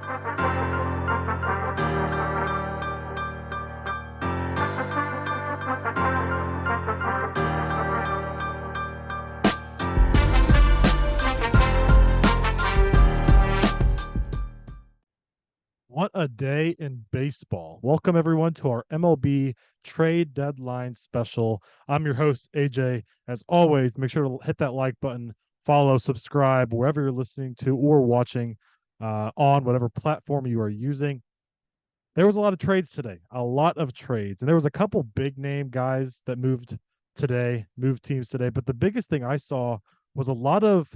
What a day in baseball. Welcome, everyone, to our MLB Trade Deadline special. I'm your host, AJ. As always, make sure to hit that like button, follow, subscribe, wherever you're listening to or watching on whatever platform you are using. There was a lot of trades today, a lot of trades. And there was a couple big name guys that moved today, moved teams today. But the biggest thing I saw was a lot of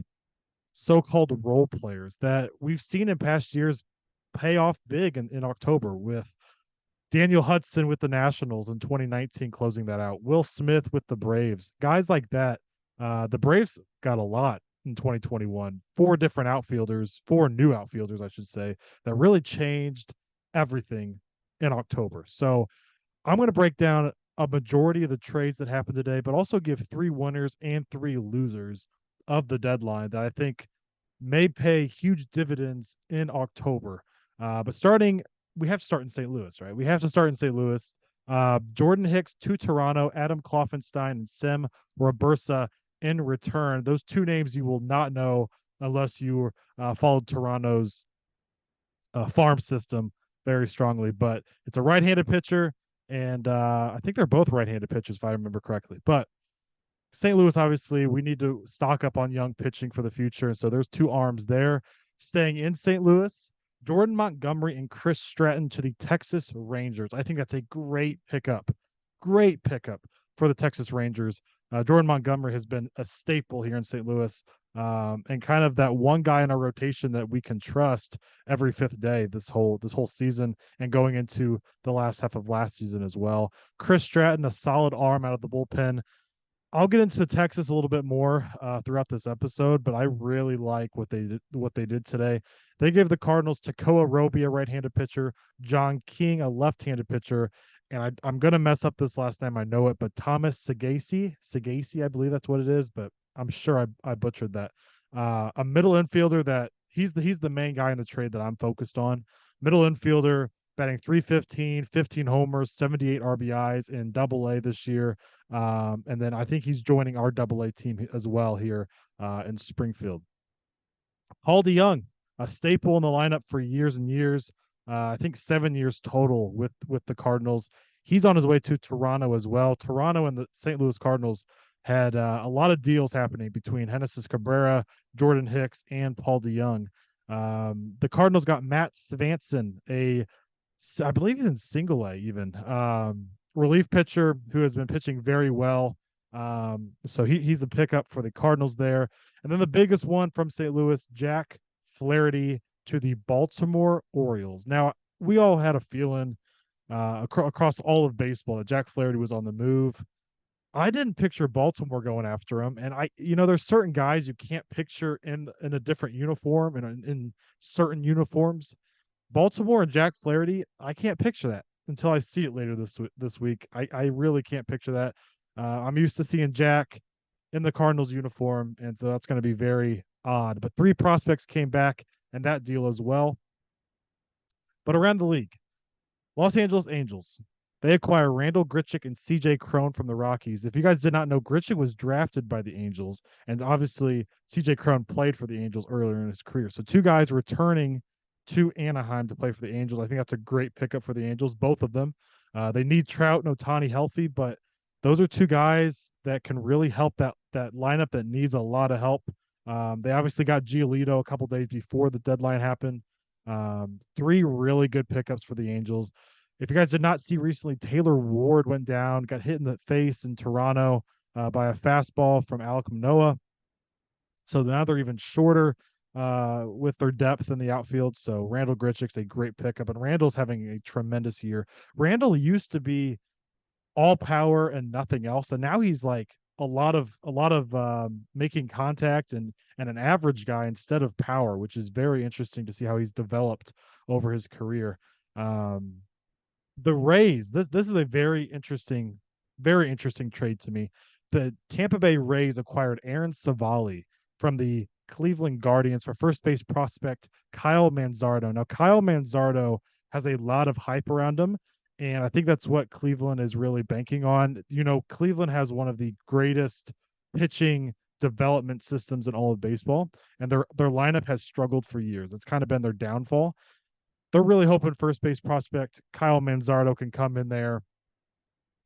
so-called role players that we've seen in past years pay off big in October, with Daniel Hudson with the Nationals in 2019 closing that out. Will Smith with the Braves. Guys like that. The Braves got a lot in 2021. Four different outfielders, four new outfielders, I should say, that really changed everything in October. So I'm going to break down a majority of the trades that happened today, but also give three winners and three losers of the deadline that I think may pay huge dividends in October. But we have to start in St. Louis, right? We have to start in St. Louis. Jordan Hicks to Toronto, Adam Kloffenstein and Sem Robersa in return. Those two names you will not know unless you followed Toronto's farm system very strongly. But it's a right-handed pitcher, and I think they're both right-handed pitchers, if I remember correctly. But St. Louis, obviously, we need to stock up on young pitching for the future. And so there's two arms there. Staying in St. Louis, Jordan Montgomery and Chris Stratton to the Texas Rangers. I think that's a great pickup. Great pickup for the Texas Rangers. Jordan Montgomery has been a staple here in St. Louis, and kind of that one guy in our rotation that we can trust every fifth day this whole season and going into the last half of last season as well. Chris Stratton, a solid arm out of the bullpen. I'll get into Texas a little bit more throughout this episode, but I really like what they did today. They gave the Cardinals Tekoa Roby, a right-handed pitcher, John King, a left-handed pitcher, and I'm going to mess up this last name. I know it, but Thomas Sagasi, I believe that's what it is, but I'm sure I butchered that. A middle infielder that he's the main guy in the trade that I'm focused on. Middle infielder, batting 315, 15 homers, 78 RBIs in Double-A this year. And then I think he's joining our Double-A team as well here in Springfield. Paul DeYoung, a staple in the lineup for years and years. I think 7 years total with the Cardinals. He's on his way to Toronto as well. Toronto and the St. Louis Cardinals had a lot of deals happening between Genesis Cabrera, Jordan Hicks, and Paul DeYoung. The Cardinals got Matt Svanson, I believe he's in Single A even, relief pitcher who has been pitching very well. So he's a pickup for the Cardinals there. And then the biggest one from St. Louis, Jack Flaherty to the Baltimore Orioles. Now, we all had a feeling across all of baseball that Jack Flaherty was on the move. I didn't picture Baltimore going after him. And there's certain guys you can't picture in a different uniform and in certain uniforms. Baltimore and Jack Flaherty, I can't picture that until I see it later this week. I really can't picture that. I'm used to seeing Jack in the Cardinals uniform, and so that's going to be very odd. But three prospects came back in that deal as well. But around the league, Los Angeles Angels, they acquire Randall Grichuk and CJ Cron from the Rockies. If you guys did not know, Grichuk was drafted by the Angels, and obviously CJ Cron played for the Angels earlier in his career. So two guys returning to Anaheim to play for the Angels. I think that's a great pickup for the Angels, both of them. They need Trout and Ohtani healthy, but those are two guys that can really help that lineup that needs a lot of help. They obviously got Giolito a couple days before the deadline happened. Three really good pickups for the Angels. If you guys did not see recently, Taylor Ward went down, got hit in the face in Toronto by a fastball from Alek Manoah. So now they're even shorter with their depth in the outfield. So Randall Grichuk's a great pickup, and Randall's having a tremendous year. Randall used to be all power and nothing else, and now he's like a lot of making contact and an average guy instead of power, which is very interesting to see how he's developed over his career. The Rays, this is a very interesting trade to me. The Tampa Bay Rays acquired Aaron Savali from the Cleveland Guardians for first base prospect Kyle Manzardo. Now, Kyle Manzardo has a lot of hype around him, and I think that's what Cleveland is really banking on. Cleveland has one of the greatest pitching development systems in all of baseball, and their lineup has struggled for years. It's kind of been their downfall. They're really hoping first base prospect Kyle Manzardo can come in there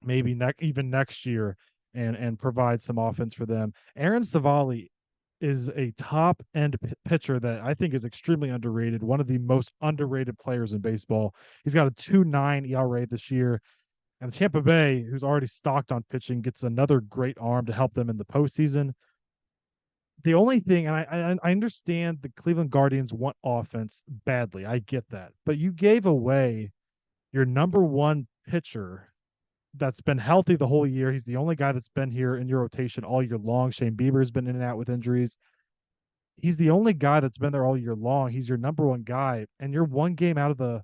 maybe even next year and provide some offense for them. Aaron Savali is a top end pitcher that I think is extremely underrated, one of the most underrated players in baseball. He's got a 2.9 ERA this year. And Tampa Bay, who's already stocked on pitching, gets another great arm to help them in the postseason. The only thing, and I understand the Cleveland Guardians want offense badly. I get that. But you gave away your number one pitcher that's been healthy the whole year. He's the only guy that's been here in your rotation all year long. Shane Bieber's been in and out with injuries. He's the only guy that's been there all year long. He's your number one guy, and you're one game out of the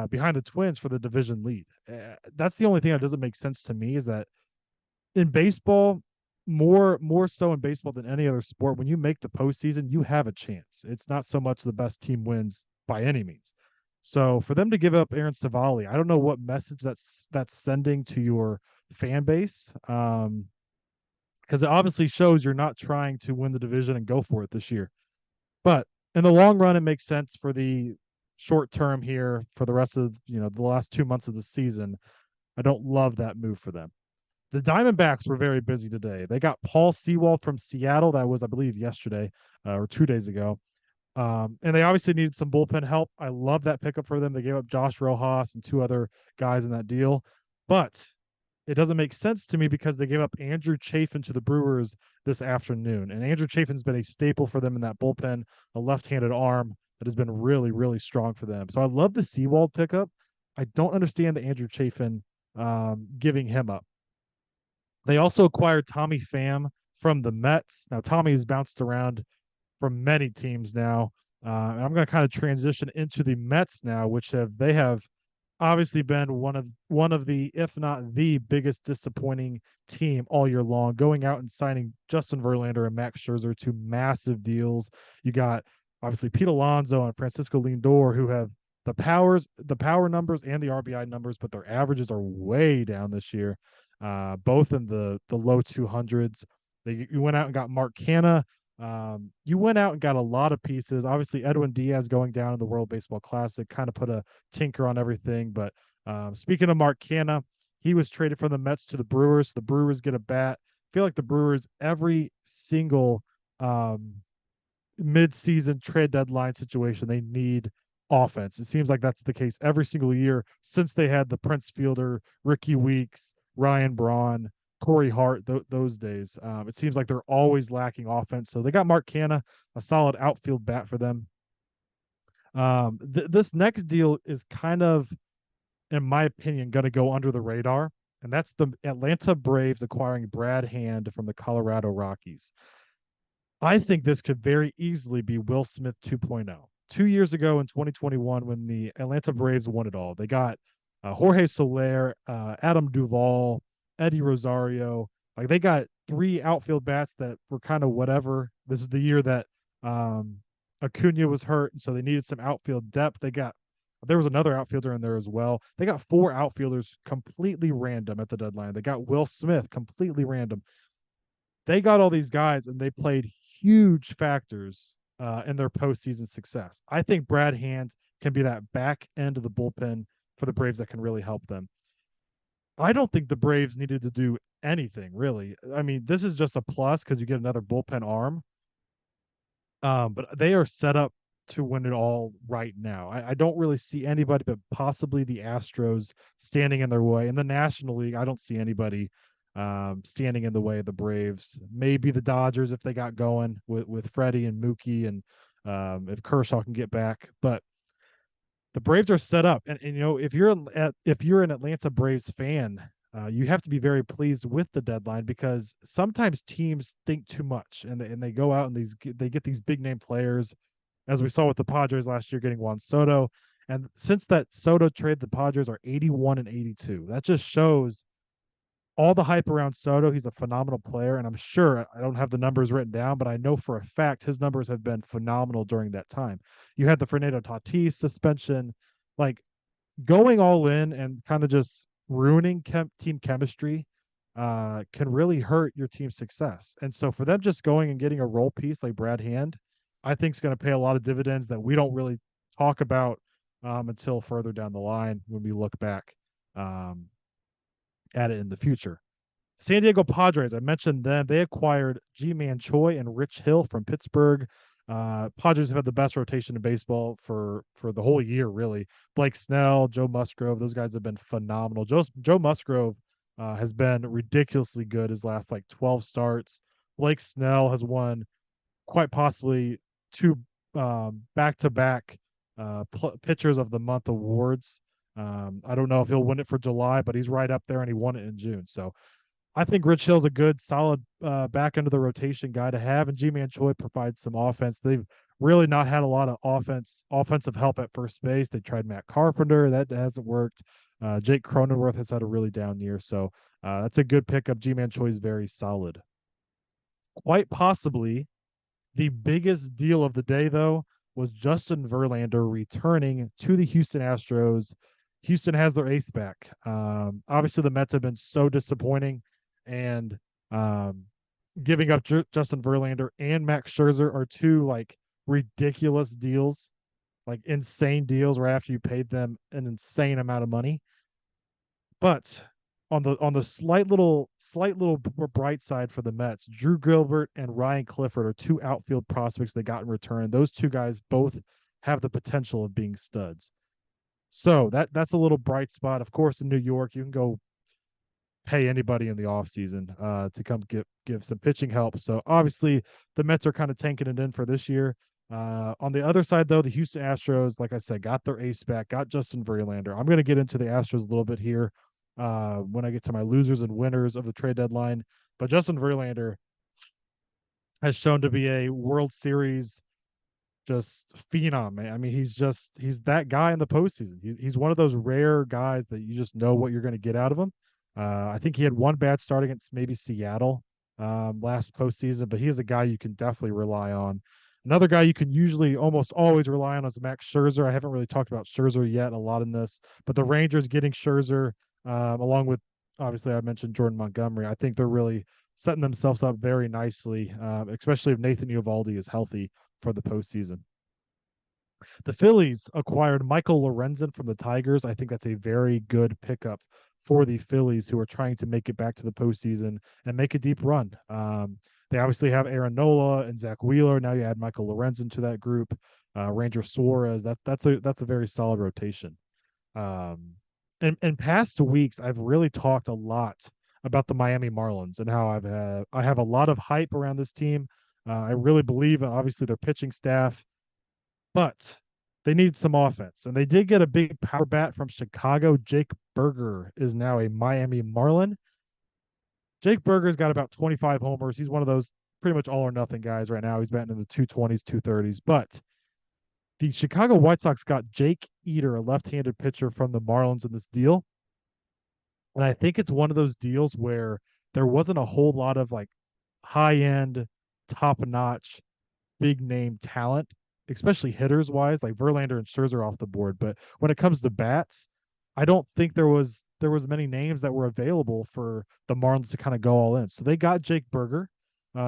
behind the Twins for the division lead. That's the only thing that doesn't make sense to me, is that in baseball, more so in baseball than any other sport, when you make the postseason, you have a chance. It's not so much the best team wins by any means. So for them to give up Aaron Savali, I don't know what message that's sending to your fan base, because it obviously shows you're not trying to win the division and go for it this year. But in the long run, it makes sense. For the short term here, for the rest of the last 2 months of the season, I don't love that move for them. The Diamondbacks were very busy today. They got Paul Sewald from Seattle. That was, I believe, yesterday or 2 days ago. And they obviously needed some bullpen help. I love that pickup for them. They gave up Josh Rojas and two other guys in that deal. But it doesn't make sense to me because they gave up Andrew Chafin to the Brewers this afternoon. And Andrew Chafin's been a staple for them in that bullpen, a left-handed arm that has been really, really strong for them. So I love the Sewald pickup. I don't understand the Andrew Chafin giving him up. They also acquired Tommy Pham from the Mets. Now, Tommy has bounced around from many teams now. And I'm going to kind of transition into the Mets now, which they have obviously been one of the, if not the biggest disappointing team all year long, going out and signing Justin Verlander and Max Scherzer to massive deals. You got obviously Pete Alonso and Francisco Lindor, who have the power numbers and the RBI numbers, but their averages are way down this year, both in the low 200s. You went out and got Mark Canha. You went out and got a lot of pieces. Obviously, Edwin Diaz going down in the World Baseball Classic kind of put a tinker on everything. But speaking of Mark Canha, he was traded from the Mets to the Brewers. The Brewers get a bat. I feel like the Brewers, every single mid-season trade deadline situation, they need offense. It seems like that's the case every single year since they had the Prince Fielder, Ricky Weeks, Ryan Braun, Corey Hart, those days. It seems like they're always lacking offense. So they got Mark Canha, a solid outfield bat for them. This next deal is kind of, in my opinion, going to go under the radar. And that's the Atlanta Braves acquiring Brad Hand from the Colorado Rockies. I think this could very easily be Will Smith 2.0. 2 years ago in 2021, when the Atlanta Braves won it all, they got Jorge Soler, Adam Duvall, Eddie Rosario. Like, they got three outfield bats that were kind of whatever. This is the year that Acuna was hurt, and so they needed some outfield depth. There was another outfielder in there as well. They got four outfielders completely random at the deadline. They got Will Smith completely random. They got all these guys, and they played huge factors in their postseason success. I think Brad Hand can be that back end of the bullpen for the Braves that can really help them. I don't think the Braves needed to do anything, really. I mean, this is just a plus because you get another bullpen arm. But they are set up to win it all right now. I don't really see anybody but possibly the Astros standing in their way. In the National League, I don't see anybody standing in the way of the Braves. Maybe the Dodgers if they got going with Freddie and Mookie, and if Kershaw can get back. But the Braves are set up, and if you're an Atlanta Braves fan, you have to be very pleased with the deadline, because sometimes teams think too much, and they go out and they get these big name players, as we saw with the Padres last year getting Juan Soto. And since that Soto trade, the Padres are 81 and 82. That just shows all the hype around Soto. He's a phenomenal player, and I'm sure I don't have the numbers written down, but I know for a fact his numbers have been phenomenal during that time. You had the Fernando Tatis suspension, like going all in and kind of just ruining team chemistry can really hurt your team's success. And so for them just going and getting a role piece like Brad Hand, I think is going to pay a lot of dividends that we don't really talk about until further down the line when we look back um, at it in the future. San Diego Padres, I mentioned them. They acquired G-Man Choi and Rich Hill from Pittsburgh. Padres have had the best rotation in baseball for the whole year, really. Blake Snell, Joe Musgrove, those guys have been phenomenal. Joe Musgrove has been ridiculously good his last like 12 starts. Blake Snell has won quite possibly two back-to-back pitchers of the month awards. I don't know if he'll win it for July, but he's right up there, and he won it in June. So I think Rich Hill's a good, solid back end of the rotation guy to have, and G-Man Choi provides some offense. They've really not had a lot of offensive help at first base. They tried Matt Carpenter, that hasn't worked. Jake Cronenworth has had a really down year, so that's a good pickup. G-Man Choi is very solid. Quite possibly the biggest deal of the day, though, was Justin Verlander returning to the Houston Astros. Houston has their ace back. Obviously, the Mets have been so disappointing, and giving up Justin Verlander and Max Scherzer are two like ridiculous deals, like insane deals right after you paid them an insane amount of money. But on the slight little bright side for the Mets, Drew Gilbert and Ryan Clifford are two outfield prospects they got in return. Those two guys both have the potential of being studs. So that's a little bright spot. Of course, in New York, you can go pay anybody in the offseason to come give some pitching help. So obviously the Mets are kind of tanking it in for this year. On the other side, though, the Houston Astros, like I said, got their ace back, got Justin Verlander. I'm going to get into the Astros a little bit here when I get to my losers and winners of the trade deadline. But Justin Verlander has shown to be a World Series just phenom, man. I mean, he's that guy in the postseason. He's one of those rare guys that you just know what you're going to get out of him. I think he had one bad start against maybe Seattle last postseason, but he is a guy you can definitely rely on. Another guy you can usually almost always rely on is Max Scherzer. I haven't really talked about Scherzer yet a lot in this, but the Rangers getting Scherzer along with obviously I mentioned Jordan Montgomery. I think they're really setting themselves up very nicely, especially if Nathan Eovaldi is healthy for the postseason. The Phillies acquired Michael Lorenzen from the Tigers. I think that's a very good pickup for the Phillies, who are trying to make it back to the postseason and make a deep run. They obviously have Aaron Nola and Zach Wheeler. Now you add Michael Lorenzen to that group. Ranger Suarez. That's a very solid rotation. In past weeks, I've really talked a lot about the Miami Marlins and how I have a lot of hype around this team. I really believe in obviously their pitching staff, but they need some offense, and they did get a big power bat from Chicago. Jake Burger is now a Miami Marlin. Jake Burger's got about 25 homers. He's one of those pretty much all or nothing guys right now. He's batting in the 220s, 230s, but the Chicago White Sox got Jake Eater, a left-handed pitcher from the Marlins in this deal. And I think it's one of those deals where there wasn't a whole lot of like high-end, top-notch, big-name talent, especially hitters-wise, like Verlander and Scherzer off the board. But when it comes to bats, I don't think there was many names that were available for the Marlins to kind of go all in. So they got Jake Burger.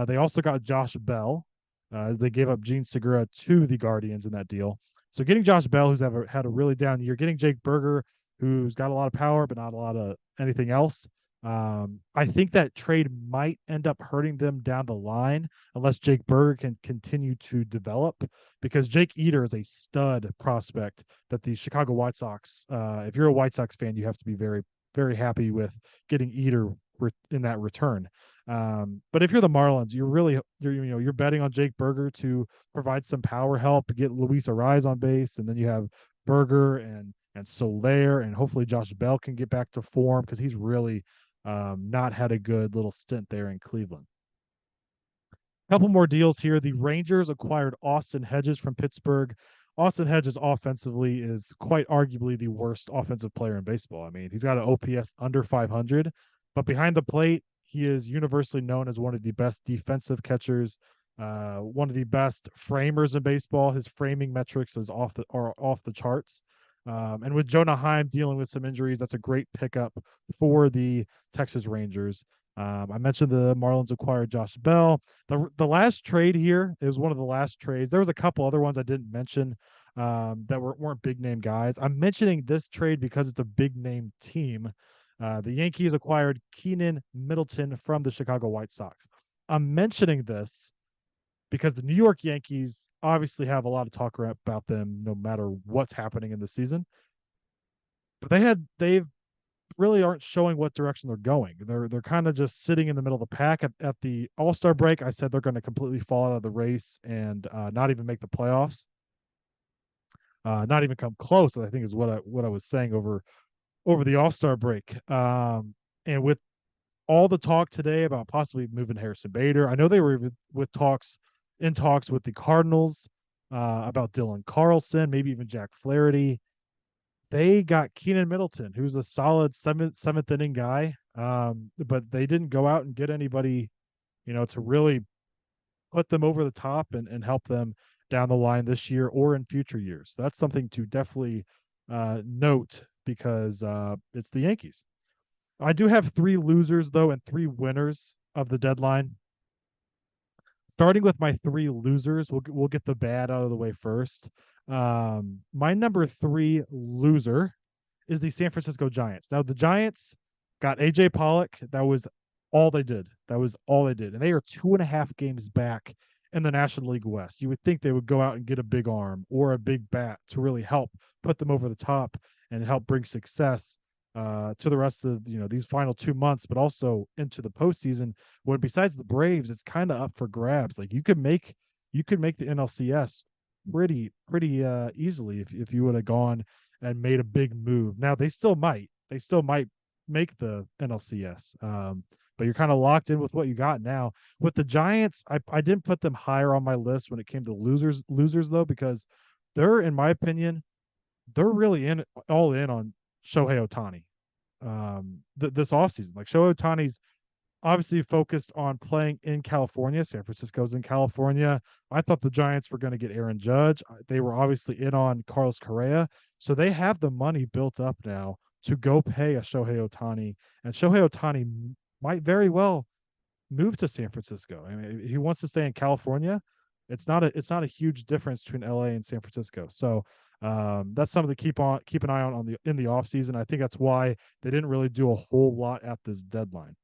They also got Josh Bell, as they gave up Gene Segura to the Guardians in that deal. So getting Josh Bell, who's had a really down year, getting Jake Burger, who's got a lot of power but not a lot of anything else. I think that trade might end up hurting them down the line unless Jake Burger can continue to develop, because Jake Eater is a stud prospect that the Chicago White Sox, if you're a White Sox fan, you have to be very, very happy with getting Eater in that return. But if you're the Marlins, you're betting on Jake Burger to provide some power help, get Luis Arraez on base, and then you have Burger and Soler, and hopefully Josh Bell can get back to form because he's really not had a good little stint there in Cleveland. A couple more deals here. The Rangers acquired Austin Hedges from Pittsburgh. Austin Hedges offensively is quite arguably the worst offensive player in baseball. I mean, he's got an OPS under 500, But behind the plate, he is universally known as one of the best defensive catchers, one of the best framers in baseball. His framing metrics are off the charts. And with Jonah Heim dealing with some injuries, that's a great pickup for the Texas Rangers. I mentioned the Marlins acquired Josh Bell. The last trade here, it was one of the last trades. There was a couple other ones I didn't mention that weren't big name guys. I'm mentioning this trade because it's a big name team. The Yankees acquired Keenan Middleton from the Chicago White Sox. I'm mentioning this because the New York Yankees obviously have a lot of talk about them no matter what's happening in the season. But they've really aren't showing what direction they're going. They're kind of just sitting in the middle of the pack at the All-Star break. I said they're going to completely fall out of the race and not even make the playoffs. Not even come close, I think is what I was saying over the All-Star break. And with all the talk today about possibly moving Harrison Bader, I know they were in talks with the Cardinals about Dylan Carlson, maybe even Jack Flaherty. They got Keenan Middleton, who's a solid seventh inning guy. But they didn't go out and get anybody, to really put them over the top and help them down the line this year or in future years. That's something to definitely note because it's the Yankees. I do have three losers though and three winners of the deadline. Starting with my three losers, we'll get the bad out of the way first. My number three loser is the San Francisco Giants. Now the Giants got AJ Pollock. That was all they did. And they are 2.5 games back in the National League West. You would think they would go out and get a big arm or a big bat to really help put them over the top and help bring success to the rest of these final 2 months, but also into the postseason. When besides the Braves, it's kind of up for grabs. Like you could make the NLCS pretty easily if you would have gone and made a big move. Now they still might make the NLCS, but you're kind of locked in with what you got now. With the Giants, I didn't put them higher on my list when it came to losers though, because they're, in my opinion, they're really all in on Shohei Ohtani this offseason. Like Shohei Ohtani's obviously focused on playing in California. San Francisco's in California. I thought the Giants were going to get Aaron Judge. They were obviously in on Carlos Correa. So they have the money built up now to go pay a Shohei Ohtani. And Shohei Ohtani might very well move to San Francisco. I mean, if he wants to stay in California, it's not a huge difference between LA and San Francisco. So that's something to keep an eye on in the offseason. I think that's why they didn't really do a whole lot at this deadline.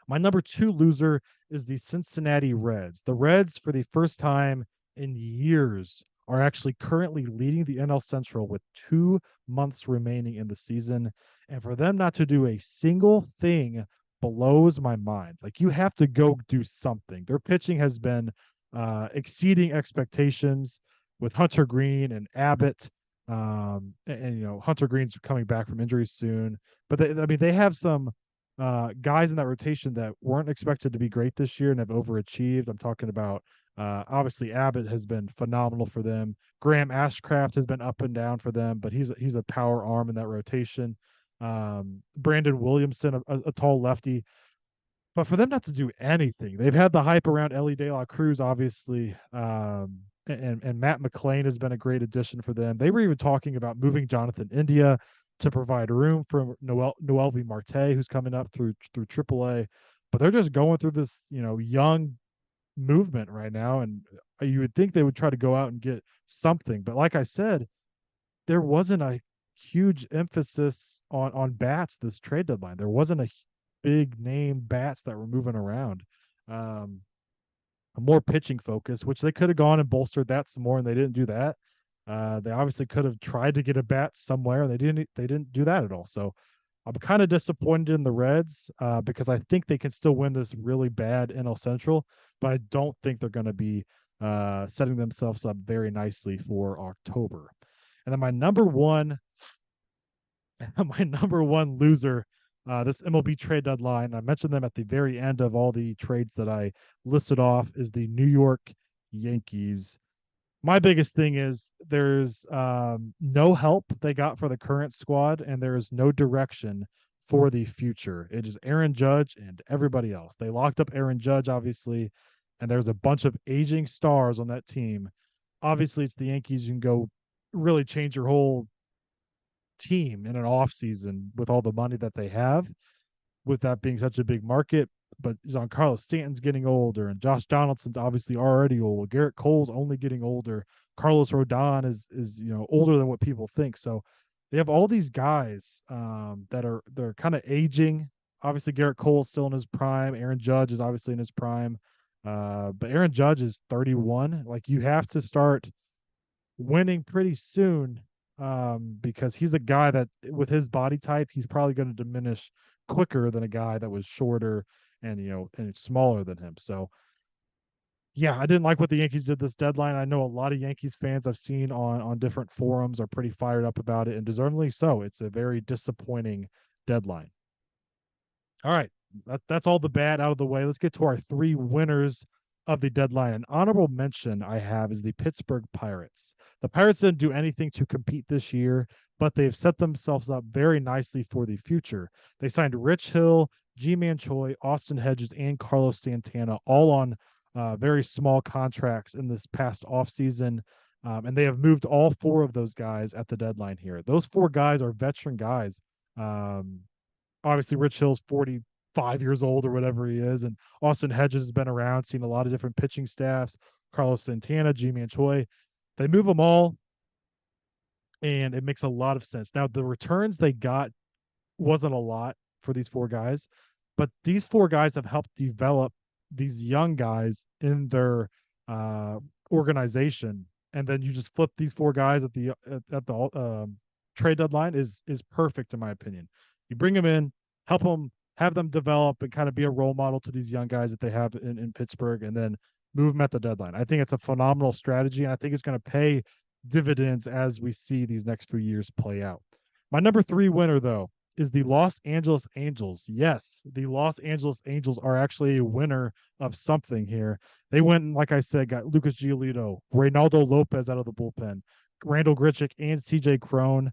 My number two loser is the Cincinnati Reds. The Reds, for the first time in years, are actually currently leading the NL Central with 2 months remaining in the season. And for them not to do a single thing blows my mind. Like, you have to go do something. Their pitching has been exceeding expectations with Hunter Green and Abbott. Hunter Green's coming back from injury soon. But they have some guys in that rotation that weren't expected to be great this year and have overachieved. I'm talking about obviously Abbott has been phenomenal for them. Graham Ashcraft has been up and down for them, but he's a power arm in that rotation. Brandon Williamson, a tall lefty. But for them not to do anything, they've had the hype around Ellie De La Cruz, obviously, and Matt McClain has been a great addition for them. They were even talking about moving Jonathan India to provide room for Noelvi Marte, who's coming up through AAA. But they're just going through this, young movement right now, and you would think they would try to go out and get something. But like I said, there wasn't a huge emphasis on bats this trade deadline. There wasn't a big name bats that were moving around. A more pitching focus, which they could have gone and bolstered that some more, and they didn't do that. They obviously could have tried to get a bat somewhere. They didn't do that at all. So I'm kind of disappointed in the Reds because I think they can still win this really bad NL Central, but I don't think they're going to be setting themselves up very nicely for October. And then my number one loser, this MLB trade deadline, I mentioned them at the very end of all the trades that I listed off, is the New York Yankees. My biggest thing is there's no help they got for the current squad, and there is no direction for the future. It is Aaron Judge and everybody else. They locked up Aaron Judge, obviously, and there's a bunch of aging stars on that team. Obviously, it's the Yankees. You can go really change your whole team in an off season with all the money that they have, with that being such a big market. But Giancarlo Stanton's getting older, and Josh Donaldson's obviously already old. Garrett Cole's only getting older. Carlos Rodon is older than what people think. So they have all these guys they're kind of aging. Obviously, Garrett Cole's still in his prime. Aaron Judge is obviously in his prime. But Aaron Judge is 31. Like, you have to start winning pretty soon, because he's a guy that, with his body type, he's probably going to diminish quicker than a guy that was shorter and smaller than him. So yeah, I didn't like what the Yankees did this deadline. I know a lot of Yankees fans I've seen on different forums are pretty fired up about it, and deservedly so. It's a very disappointing deadline. All right, that's all the bad out of the way. Let's get to our three winners of the deadline. An honorable mention I have is the Pittsburgh Pirates. The Pirates didn't do anything to compete this year, but they've set themselves up very nicely for the future. They signed Rich Hill, G-Man Choi, Austin Hedges, and Carlos Santana, all on very small contracts in this past offseason. And they have moved all four of those guys at the deadline here. Those four guys are veteran guys. Um, Obviously, Rich Hill's 45 years old or whatever he is, and Austin Hedges has been around, seen a lot of different pitching staffs. Carlos Santana, G-Man Choi, they move them all, and it makes a lot of sense. Now, the returns they got wasn't a lot for these four guys, but these four guys have helped develop these young guys in their organization, and then you just flip these four guys at the trade deadline is perfect in my opinion. You bring them in, help them, have them develop, and kind of be a role model to these young guys that they have in Pittsburgh, and then move them at the deadline. I think it's a phenomenal strategy, and I think it's going to pay dividends as we see these next few years play out. My number three winner, though, is the Los Angeles Angels. Yes, the Los Angeles Angels are actually a winner of something here. They went and, like I said, got Lucas Giolito, Reynaldo Lopez out of the bullpen, Randall Grichuk, and CJ Crone.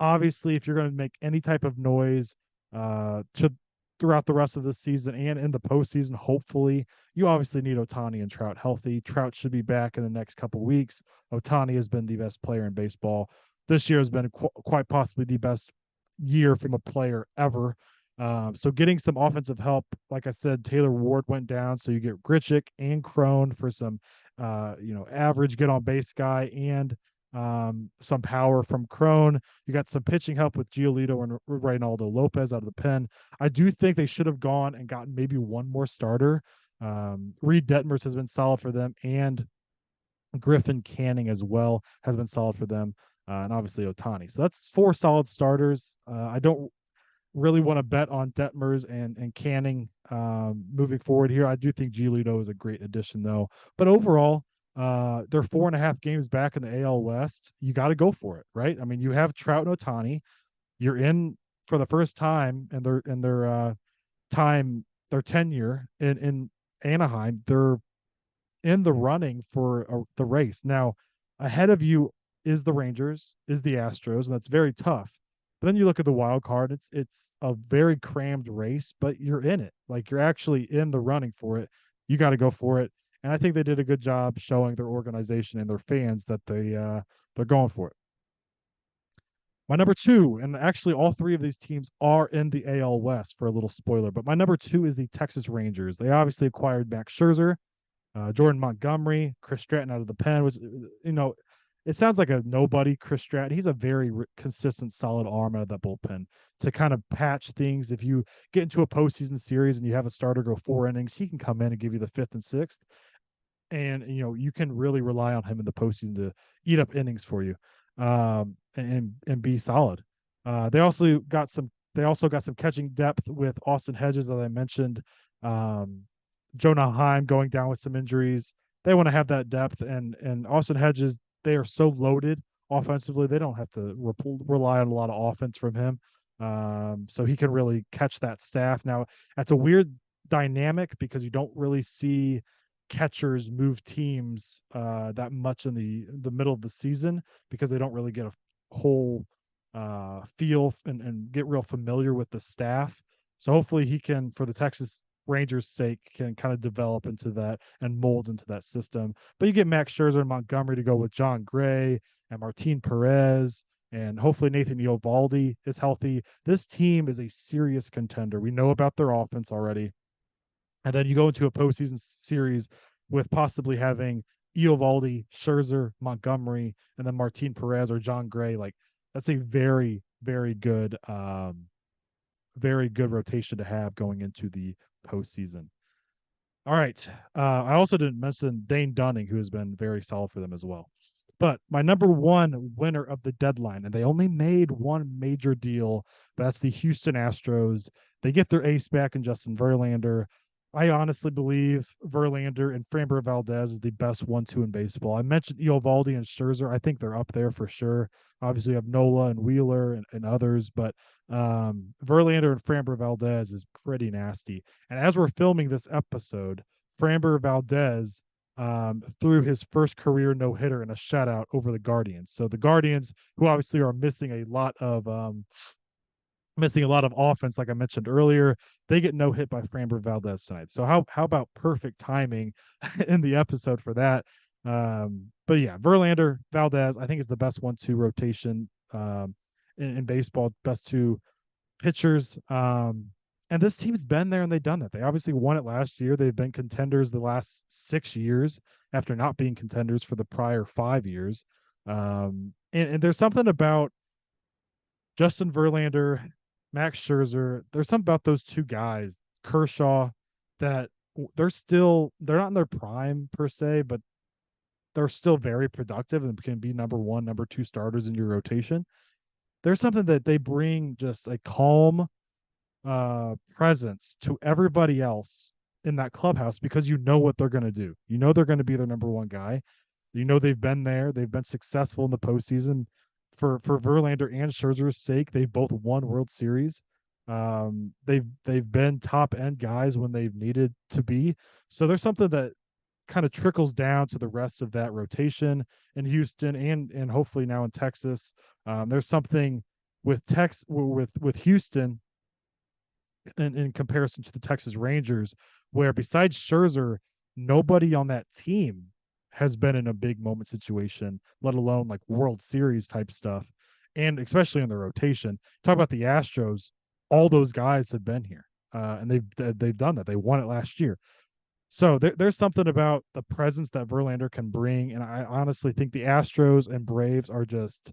Obviously, if you're going to make any type of noise throughout the rest of the season and in the postseason, hopefully, you obviously need Ohtani and Trout healthy. Trout should be back in the next couple of weeks. Ohtani has been the best player in baseball. This year has been quite possibly the best year from a player ever. So getting some offensive help, like I said, Taylor Ward went down, so you get Grichuk and Crone for some, average get on base guy and some power from Crone. You got some pitching help with Giolito and Reynaldo Lopez out of the pen. I do think they should have gone and gotten maybe one more starter. Reed Detmers has been solid for them, and Griffin Canning as well has been solid for them, and obviously Ohtani. So that's four solid starters. I don't really want to bet on Detmers and Canning moving forward here. I do think Giolito is a great addition, though. But overall, they're 4.5 games back in the AL West. You got to go for it, right? I mean, you have Trout and Ohtani. You're in for the first time in their tenure in Anaheim. They're in the running for the race. Now, ahead of you is the Rangers, is the Astros, and that's very tough. But then you look at the wild card, it's a very crammed race, but you're in it. Like, you're actually in the running for it. You got to go for it. And I think they did a good job showing their organization and their fans that they're going for it. My number two, and actually all three of these teams are in the AL West for a little spoiler, but my number two is the Texas Rangers. They obviously acquired Max Scherzer, Jordan Montgomery, Chris Stratton out of the pen. It sounds like a nobody, Chris Stratton. He's a very consistent, solid arm out of that bullpen to kind of patch things. If you get into a postseason series and you have a starter go 4 innings, he can come in and give you the fifth and sixth. And, you can really rely on him in the postseason to eat up innings for you, and be solid. They also got some catching depth with Austin Hedges, as I mentioned. Jonah Heim going down with some injuries. They want to have that depth, and Austin Hedges, they are so loaded offensively. They don't have to rely on a lot of offense from him. So he can really catch that staff. Now, that's a weird dynamic because you don't really see catchers move teams that much in the middle of the season because they don't really get a whole feel and get real familiar with the staff. So hopefully he can, for the Texas Rangers' sake, can kind of develop into that and mold into that system. But you get Max Scherzer and Montgomery to go with John Gray and Martin Perez, and hopefully Nathan Eovaldi is healthy. This team is a serious contender. We know about their offense already. And then you go into a postseason series with possibly having Eovaldi, Scherzer, Montgomery, and then Martin Perez or John Gray. Like that's a very, very good rotation to have going into the postseason. All right. I also didn't mention Dane Dunning, who has been very solid for them as well. But my number one winner of the deadline, and they only made one major deal, but that's the Houston Astros. They get their ace back in Justin Verlander. I honestly believe Verlander and Framber Valdez is the best 1-2 in baseball. I mentioned Eovaldi and Scherzer. I think they're up there for sure. Obviously, you have Nola and Wheeler and others, but Verlander and Framber Valdez is pretty nasty. And as we're filming this episode, Framber Valdez threw his first career no hitter in a shutout over the Guardians. So the Guardians, who obviously are missing a lot of offense, like I mentioned earlier, they get no hit by Framber Valdez tonight. So how about perfect timing in the episode for that? But yeah, Verlander, Valdez, I think is the best 1-2 rotation in baseball, best two pitchers. And this team's been there and they've done that. They obviously won it last year. They've been contenders the last 6 years after not being contenders for the prior 5 years. And there's something about Justin Verlander, Max Scherzer. There's something about those two guys, Kershaw, that they're not in their prime per se, but they're still very productive and can be number one, number two starters in your rotation. There's something that they bring, just a calm presence to everybody else in that clubhouse, because you know what they're going to do. You know they're going to be their number one guy. You know they've been there. They've been successful in the postseason. For Verlander and Scherzer's sake, they've both won World Series. They've been top end guys when they've needed to be. So there's something that kind of trickles down to the rest of that rotation in Houston and hopefully now in Texas. There's something with Houston in comparison to the Texas Rangers, where besides Scherzer, nobody on that team has been in a big moment situation, let alone like World Series type stuff, and especially in the rotation. Talk about the Astros; all those guys have been here, and they've done that. They won it last year. So there's something about the presence that Verlander can bring, and I honestly think the Astros and Braves are just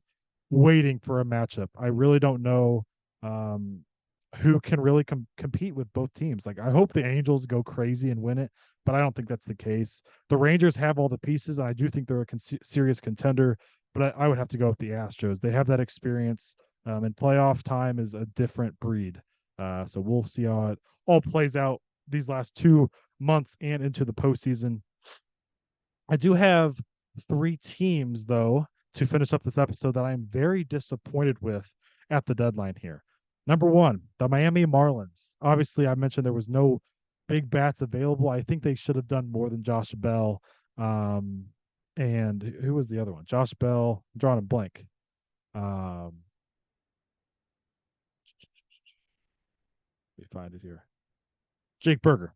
waiting for a matchup. I really don't know who can really compete with both teams. Like I hope the Angels go crazy and win it, but I don't think that's the case. The Rangers have all the pieces, and I do think they're a serious contender. But I would have to go with the Astros. They have that experience, and playoff time is a different breed. So we'll see how it all plays out these last 2 months and into the postseason. I do have 3 teams, though, to finish up this episode that I'm very disappointed with at the deadline here. Number one, the Miami Marlins. Obviously, I mentioned there was no big bats available. I think they should have done more than Josh Bell. And who was the other one? Josh Bell. I'm drawing a blank. Let me find it here. Jake Burger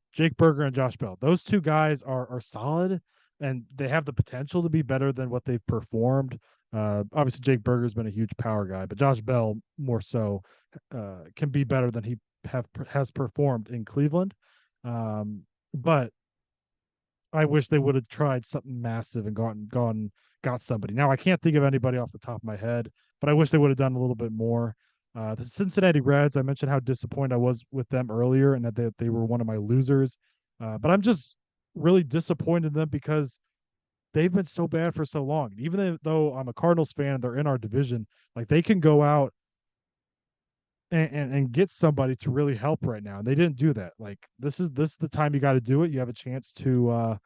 and Josh Bell. Those two guys are solid, and they have the potential to be better than what they've performed. Obviously, Jake Burger's been a huge power guy, but Josh Bell more so can be better than he has performed in Cleveland. But I wish they would have tried something massive and got somebody. Now I can't think of anybody off the top of my head, but I wish they would have done a little bit more. The Cincinnati Reds, I mentioned how disappointed I was with them earlier and that they were one of my losers. But I'm just really disappointed in them because they've been so bad for so long. Even though I'm a Cardinals fan and they're in our division, like they can go out and get somebody to really help right now. And they didn't do that. Like this is the time you got to do it. You have a chance to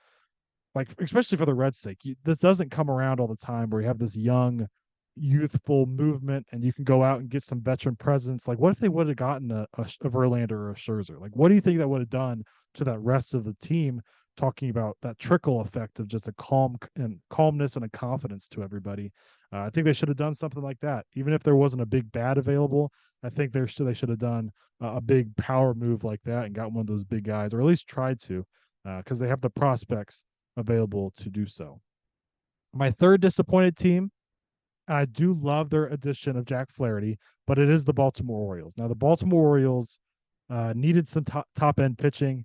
like, especially for the Reds' sake. This doesn't come around all the time where you have this young, youthful movement and you can go out and get some veteran presence. Like, what if they would have gotten a Verlander or a Scherzer? Like, what do you think that would have done to that rest of the team? Talking about that trickle effect of just a calmness and a confidence to everybody. I think they should have done something like that, even if there wasn't a big bat available. I think they should have done a big power move like that and got one of those big guys, or at least tried to, because they have the prospects available to do so. My third disappointed team, I do love their addition of Jack Flaherty, but it is the Baltimore Orioles. Now, the Baltimore Orioles needed some top end pitching.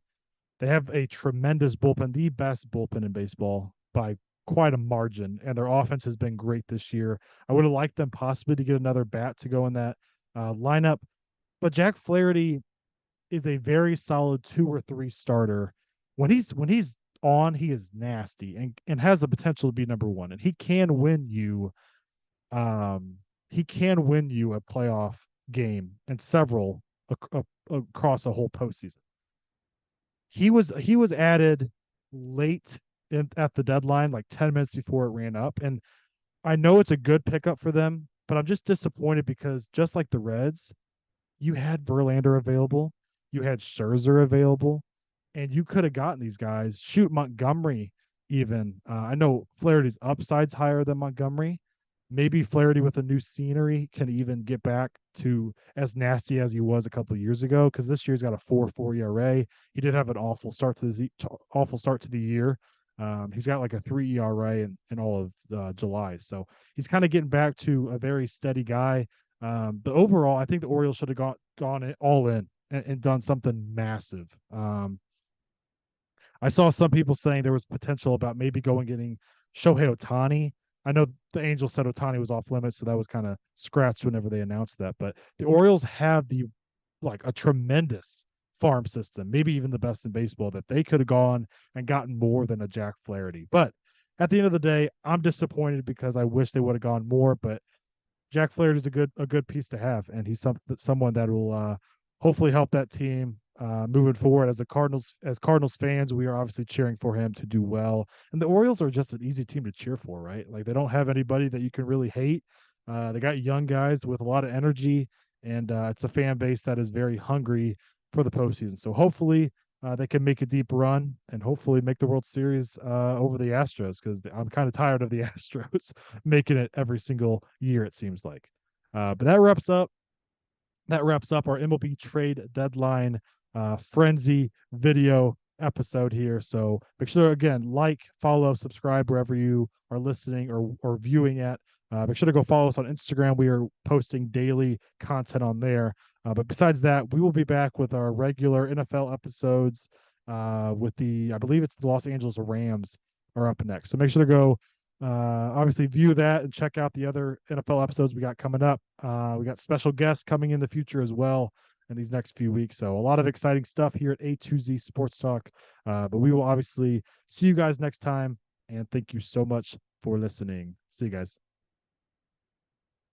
They have a tremendous bullpen, the best bullpen in baseball by quite a margin, and their offense has been great this year. I would have liked them possibly to get another bat to go in that lineup, but Jack Flaherty is a very solid 2 or 3 starter. When he's on, he is nasty and has the potential to be number one, and um he can win you a playoff game and several across a whole postseason. He was added late at the deadline, like 10 minutes before it ran up. And I know it's a good pickup for them, but I'm just disappointed because just like the Reds, you had Verlander available, you had Scherzer available, and you could have gotten these guys. Shoot, Montgomery even. I know Flaherty's upside's higher than Montgomery. Maybe Flaherty with a new scenery can even get back to as nasty as he was a couple of years ago. Because this year's got a 4.4 ERA. He did have an awful start to the year. He's got like a 3 ERA in all of July, so he's kind of getting back to a very steady guy. But overall, I think the Orioles should have gone all in and done something massive. I saw some people saying there was potential about maybe going getting Shohei Ohtani. I know the Angels said Ohtani was off limits, so that was kind of scratched whenever they announced that. But the Orioles have the like a tremendous farm system, maybe even the best in baseball, that they could have gone and gotten more than a Jack Flaherty. But at the end of the day, I'm disappointed because I wish they would have gone more. But Jack Flaherty is a good piece to have, and he's someone that will hopefully help that team moving forward. As Cardinals fans, we are obviously cheering for him to do well, and the Orioles are just an easy team to cheer for, right? Like they don't have anybody that you can really hate. They got young guys with a lot of energy, and it's a fan base that is very hungry for the postseason. So hopefully. They can make a deep run and hopefully make the World Series over the Astros because I'm kind of tired of the Astros making it every single year, it seems like. But that wraps up our MLB trade deadline frenzy video episode here. So make sure again, like, follow, subscribe wherever you are listening or viewing at. Make sure to go follow us on Instagram. We are posting daily content on there. But besides that, we will be back with our regular NFL episodes. I believe it's the Los Angeles Rams are up next. So make sure to go obviously view that and check out the other NFL episodes we got coming up. We got special guests coming in the future as well in these next few weeks. So a lot of exciting stuff here at A2Z Sports Talk. But we will obviously see you guys next time. And thank you so much for listening. See you guys.